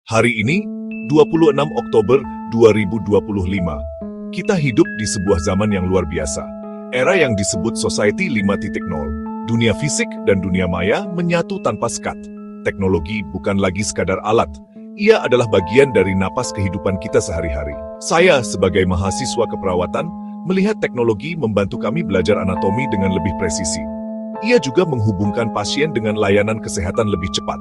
Hari ini, 26 Oktober 2025, kita hidup di sebuah zaman yang luar biasa. Era yang disebut Society 5.0. Dunia fisik dan dunia maya menyatu tanpa sekat. Teknologi bukan lagi sekadar alat. Ia adalah bagian dari napas kehidupan kita sehari-hari. Saya, sebagai mahasiswa keperawatan, melihat teknologi membantu kami belajar anatomi dengan lebih presisi. Ia juga menghubungkan pasien dengan layanan kesehatan lebih cepat.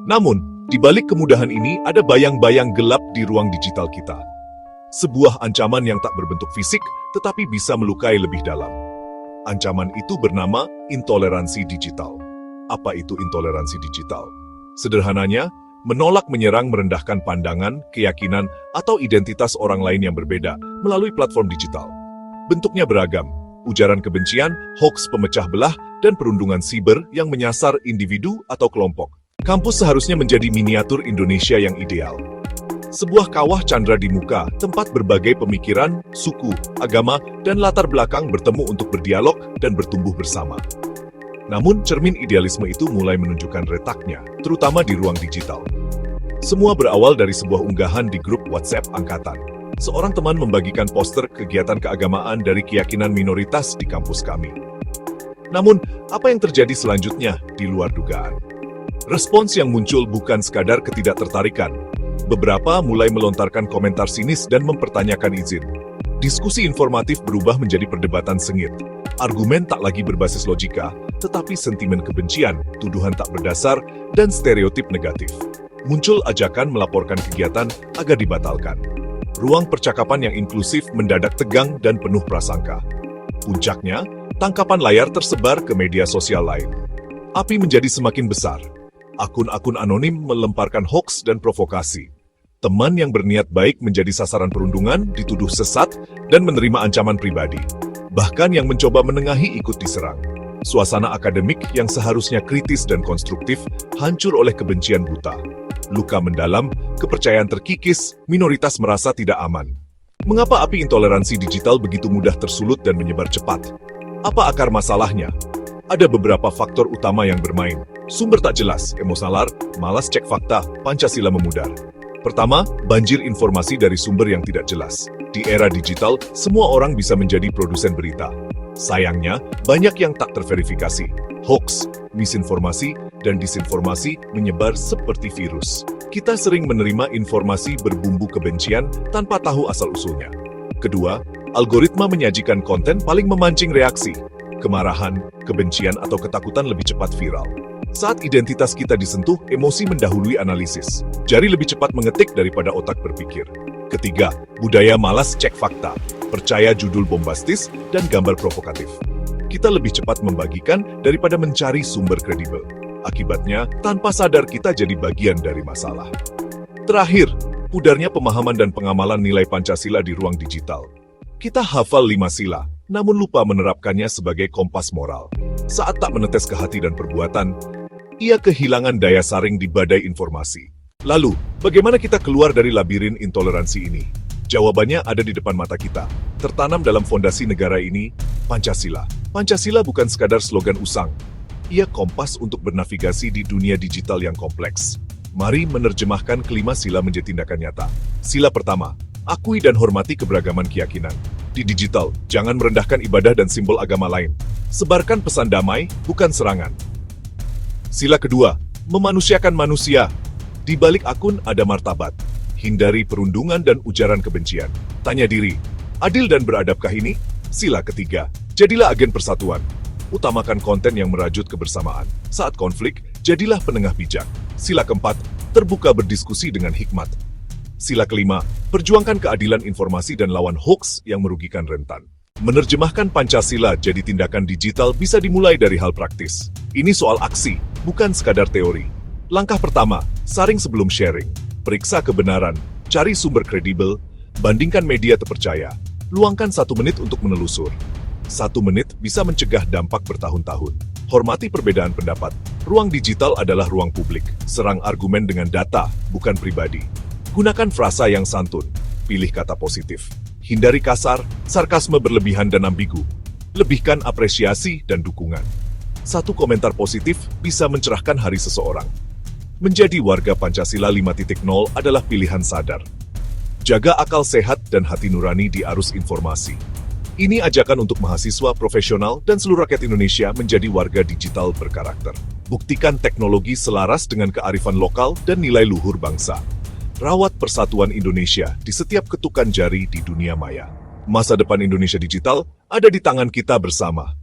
Namun, di balik kemudahan ini ada bayang-bayang gelap di ruang digital kita. Sebuah ancaman yang tak berbentuk fisik, tetapi bisa melukai lebih dalam. Ancaman itu bernama intoleransi digital. Apa itu intoleransi digital? Sederhananya, menolak menyerang merendahkan pandangan, keyakinan, atau identitas orang lain yang berbeda melalui platform digital. Bentuknya beragam, ujaran kebencian, hoaks pemecah belah, dan perundungan siber yang menyasar individu atau kelompok. Kampus seharusnya menjadi miniatur Indonesia yang ideal. Sebuah kawah candra di muka, tempat berbagai pemikiran, suku, agama, dan latar belakang bertemu untuk berdialog dan bertumbuh bersama. Namun, cermin idealisme itu mulai menunjukkan retaknya, terutama di ruang digital. Semua berawal dari sebuah unggahan di grup WhatsApp angkatan. Seorang teman membagikan poster kegiatan keagamaan dari keyakinan minoritas di kampus kami. Namun, apa yang terjadi selanjutnya di luar dugaan? Respons yang muncul bukan sekadar ketidaktertarikan. Beberapa mulai melontarkan komentar sinis dan mempertanyakan izin. Diskusi informatif berubah menjadi perdebatan sengit. Argumen tak lagi berbasis logika, tetapi sentimen kebencian, tuduhan tak berdasar, dan stereotip negatif. Muncul ajakan melaporkan kegiatan agar dibatalkan. Ruang percakapan yang inklusif mendadak tegang dan penuh prasangka. Puncaknya, tangkapan layar tersebar ke media sosial lain. Api menjadi semakin besar. Akun-akun anonim melemparkan hoaks dan provokasi. Teman yang berniat baik menjadi sasaran perundungan, dituduh sesat, dan menerima ancaman pribadi. Bahkan yang mencoba menengahi ikut diserang. Suasana akademik yang seharusnya kritis dan konstruktif hancur oleh kebencian buta. Luka mendalam, kepercayaan terkikis, minoritas merasa tidak aman. Mengapa api intoleransi digital begitu mudah tersulut dan menyebar cepat? Apa akar masalahnya? Ada beberapa faktor utama yang bermain. Sumber tak jelas, emosalar, malas cek fakta, Pancasila memudar. Pertama, banjir informasi dari sumber yang tidak jelas. Di era digital, semua orang bisa menjadi produsen berita. Sayangnya, banyak yang tak terverifikasi. Hoax, misinformasi, dan disinformasi menyebar seperti virus. Kita sering menerima informasi berbumbu kebencian tanpa tahu asal-usulnya. Kedua, algoritma menyajikan konten paling memancing reaksi. Kemarahan, kebencian, atau ketakutan lebih cepat viral. Saat identitas kita disentuh, emosi mendahului analisis. Jari lebih cepat mengetik daripada otak berpikir. Ketiga, budaya malas cek fakta, percaya judul bombastis dan gambar provokatif. Kita lebih cepat membagikan daripada mencari sumber kredibel. Akibatnya, tanpa sadar kita jadi bagian dari masalah. Terakhir, pudarnya pemahaman dan pengamalan nilai Pancasila di ruang digital. Kita hafal 5 sila, namun lupa menerapkannya sebagai kompas moral. Saat tak menetes ke hati dan perbuatan, ia kehilangan daya saring di badai informasi. Lalu, bagaimana kita keluar dari labirin intoleransi ini? Jawabannya ada di depan mata kita. Tertanam dalam fondasi negara ini, Pancasila. Pancasila bukan sekadar slogan usang. Ia kompas untuk bernavigasi di dunia digital yang kompleks. Mari menerjemahkan kelima sila menjadi tindakan nyata. Sila pertama, akui dan hormati keberagaman keyakinan. Di digital, jangan merendahkan ibadah dan simbol agama lain. Sebarkan pesan damai, bukan serangan. Sila kedua, memanusiakan manusia. Di balik akun ada martabat. Hindari perundungan dan ujaran kebencian. Tanya diri, adil dan beradabkah ini? Sila ketiga, jadilah agen persatuan. Utamakan konten yang merajut kebersamaan. Saat konflik, jadilah penengah bijak. Sila keempat, terbuka berdiskusi dengan hikmat. Sila kelima, perjuangkan keadilan informasi dan lawan hoaks yang merugikan rentan. Menerjemahkan Pancasila jadi tindakan digital bisa dimulai dari hal praktis. Ini soal aksi, bukan sekadar teori. Langkah pertama, saring sebelum sharing. Periksa kebenaran, cari sumber kredibel, bandingkan media terpercaya. Luangkan 1 menit untuk menelusur. 1 menit bisa mencegah dampak bertahun-tahun. Hormati perbedaan pendapat. Ruang digital adalah ruang publik. Serang argumen dengan data, bukan pribadi. Gunakan frasa yang santun. Pilih kata positif. Hindari kasar, sarkasme berlebihan dan ambigu. Lebihkan apresiasi dan dukungan. 1 komentar positif bisa mencerahkan hari seseorang. Menjadi warga Pancasila 5.0 adalah pilihan sadar. Jaga akal sehat dan hati nurani di arus informasi. Ini ajakan untuk mahasiswa profesional dan seluruh rakyat Indonesia menjadi warga digital berkarakter. Buktikan teknologi selaras dengan kearifan lokal dan nilai luhur bangsa. Rawat persatuan Indonesia di setiap ketukan jari di dunia maya. Masa depan Indonesia digital ada di tangan kita bersama.